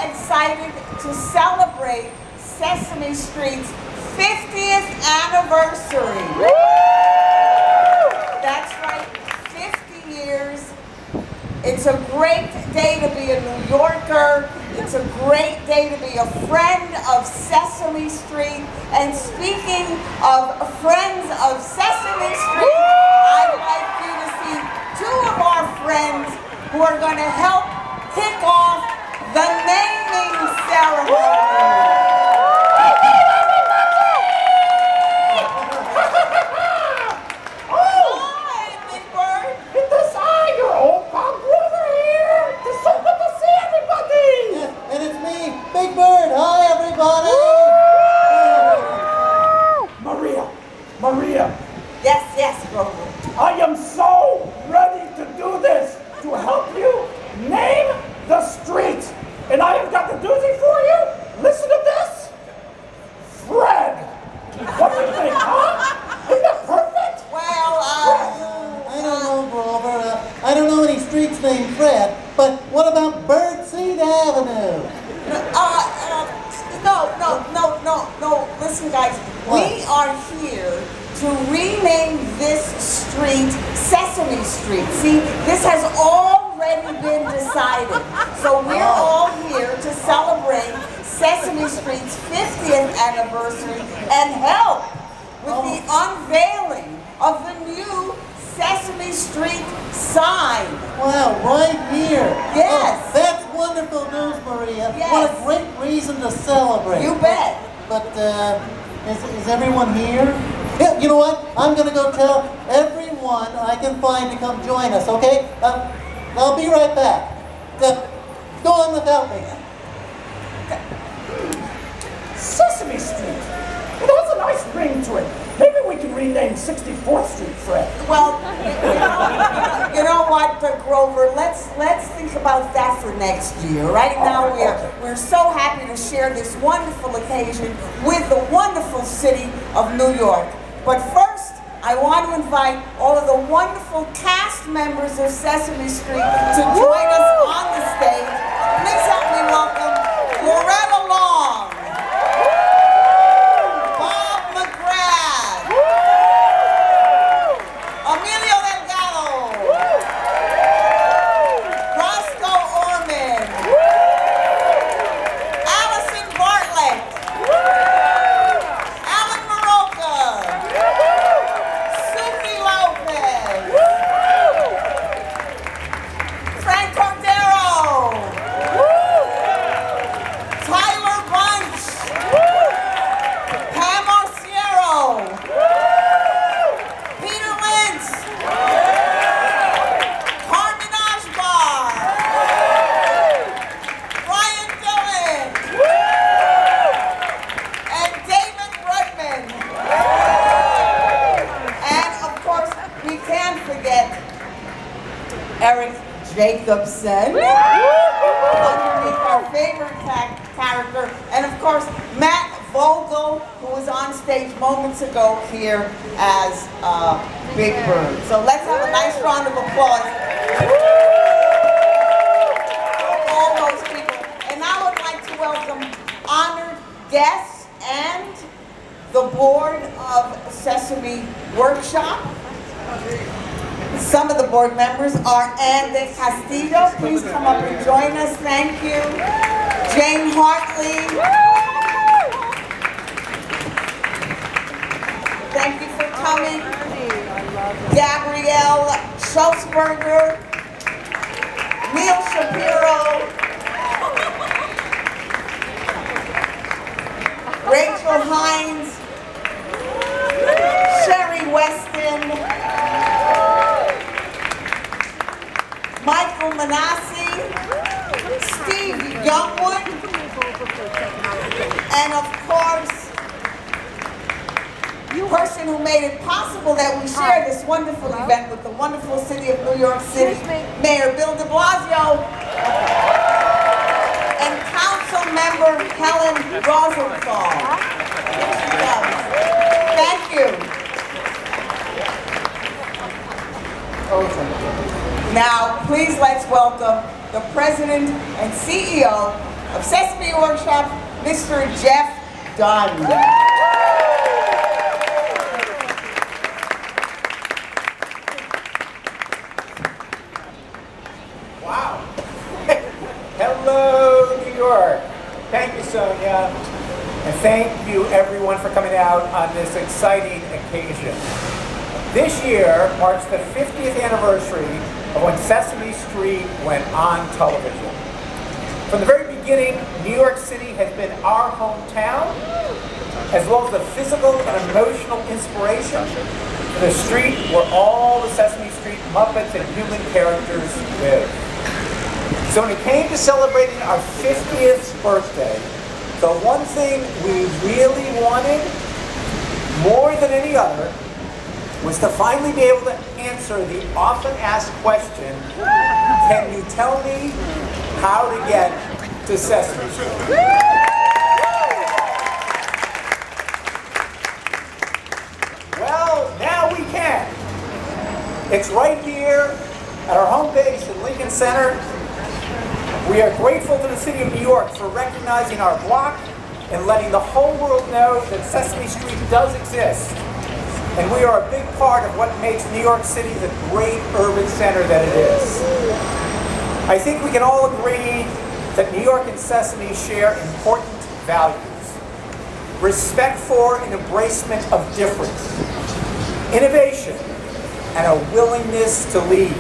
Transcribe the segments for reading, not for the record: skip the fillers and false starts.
excited to celebrate Sesame Street's 50th anniversary. That's right, 50 years. It's a great day to be a New Yorker. It's a great day to be a friend of Sesame Street. And speaking of friends of Sesame Street, I'd like you to see two of our friends who are going to help kick off the naming ceremony. Big Bird, hi everybody! Maria! Yes, Grover. I am so ready to do this, to help you name the street. And I have got the doozy for you. Listen to this. Fred. What do you think, huh? Isn't that perfect? Well, I don't know, Grover. I don't know any streets named Fred, but what about Birdseed Avenue? No. Listen, guys. What? We are here to rename this street Sesame Street. See, this has already been decided. So we're all here to celebrate Sesame Street's 50th anniversary and help with the unveiling of the new Sesame Street sign. Wow, right here. Yes. Oh, that's wonderful news, Maria. Yes. What a great reason to celebrate. You bet. But is everyone here? Yeah, you know what? I'm going to go tell everyone I can find to come join us, okay? I'll be right back. Go on without me. Sesame Street. It has a nice ring to it. Maybe we can rename 64th Street, Fred. Well, you know what, Grover? Let's think about that for next year. Right now, we're so happy to share this wonderful occasion with the wonderful city of New York. But first, I want to invite all of the wonderful cast members of Sesame Street to join us on the stage. Please help me welcome Loretta Long, Bob McGrath, Emilio Delgado, Roscoe Orman, Allison Bartlett, Alan Maroka, Suki Lopez, Frank Cordero, Tyler Bunch, Pam Arciero, Peter Lentz, Carmen Ashbar, Brian Dillon, and David Brudman. And of course, we can't forget Eric Jacobson, underneath our favorite character, and of course, Matt Vogel, who was on stage moments ago here as Big Bird. So let's have a nice round of applause for all those people. And now I'd like to welcome honored guests and the board of Sesame Workshop. Some of the board members are Ann de Castillo. Please come up and join us. Thank you. Jane Hartley. Thank you for coming. Gabrielle Schultzberger. Neil Shapiro. Rachel Hines. Sherry Weston. Michael Manassi, Steve Youngwood, and of course, the person who made it possible that we share this wonderful event with the wonderful city of New York City, Mayor Bill de Blasio, and Council Member Helen Rosenthal. Thank you. Now, please let's welcome the President and CEO of Sesame Workshop, Mr. Jeff Dunn. Wow. Hello, New York. Thank you, Sonia. And thank you, everyone, for coming out on this exciting occasion. This year marks the 50th anniversary of when Sesame Street went on television. From the very beginning, New York City has been our hometown, as well as the physical and emotional inspiration for the street where all the Sesame Street Muppets and human characters live. So when it came to celebrating our 50th birthday, the one thing we really wanted, more than any other, was to finally be able to answer the often asked question, can you tell me how to get to Sesame Street? Well, now we can. It's right here at our home base in Lincoln Center. We are grateful to the City of New York for recognizing our block and letting the whole world know that Sesame Street does exist. And we are a big part of what makes New York City the great urban center that it is. I think we can all agree that New York and Sesame share important values. Respect for and embracement of difference, innovation, and a willingness to lead.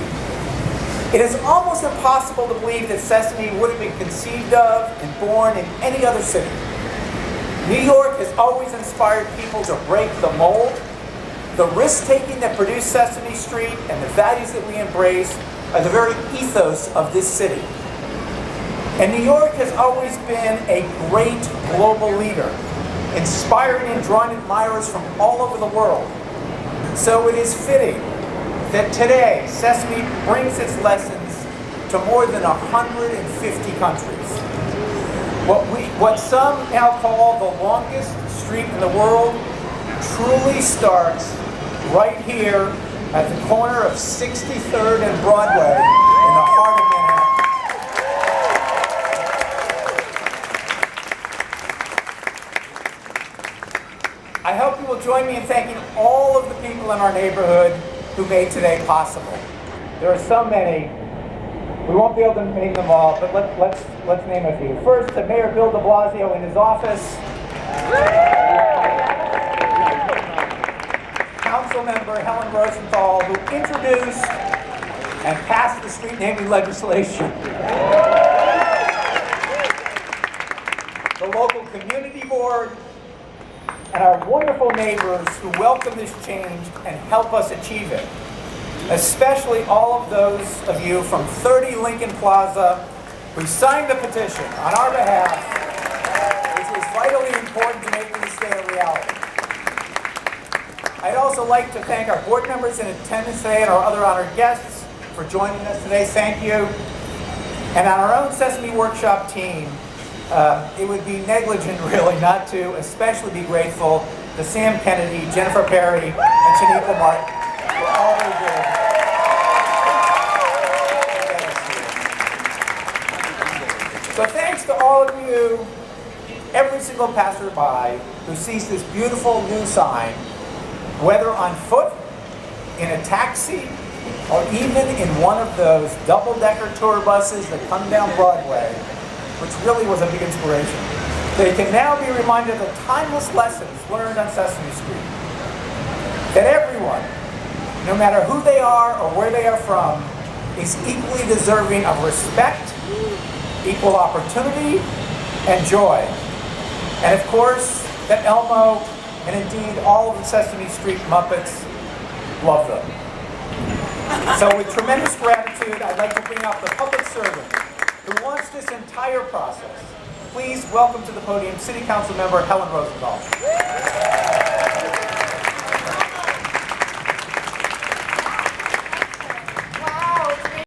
It is almost impossible to believe that Sesame would have been conceived of and born in any other city. New York has always inspired people to break the mold. The risk-taking that produced Sesame Street and the values that we embrace are the very ethos of this city. And New York has always been a great global leader, inspiring and drawing admirers from all over the world. So it is fitting that today Sesame brings its lessons to more than 150 countries. What some now call the longest street in the world truly starts right here at the corner of 63rd and Broadway in the heart of Manhattan. I hope you will join me in thanking all of the people in our neighborhood who made today possible. There are so many. We won't be able to name them all, but let's name a few. First, to Mayor Bill de Blasio in his office. Councilmember Helen Rosenthal, who introduced and passed the street naming legislation. The local community board, and our wonderful neighbors who welcome this change and help us achieve it. Especially all of those of you from 30 Lincoln Plaza who signed the petition on our behalf, which was vitally important to making this day a reality. I'd also like to thank our board members in attendance today and our other honored guests for joining us today. Thank you. And on our own Sesame Workshop team, it would be negligent really not to especially be grateful to Sam Kennedy, Jennifer Perry, and Shaniqua Martin for all they did. So thanks to all of you, every single passerby who sees this beautiful new sign, whether on foot, in a taxi, or even in one of those double-decker tour buses that come down Broadway, which really was a big inspiration. They can now be reminded of the timeless lessons learned on Sesame Street. That everyone, no matter who they are or where they are from, is equally deserving of respect, equal opportunity, and joy. And of course, that Elmo, and indeed all of the Sesame Street Muppets, love them. So with tremendous gratitude, I'd like to bring up the public servant who launched this entire process. Please welcome to the podium City Council member Helen Rosenthal.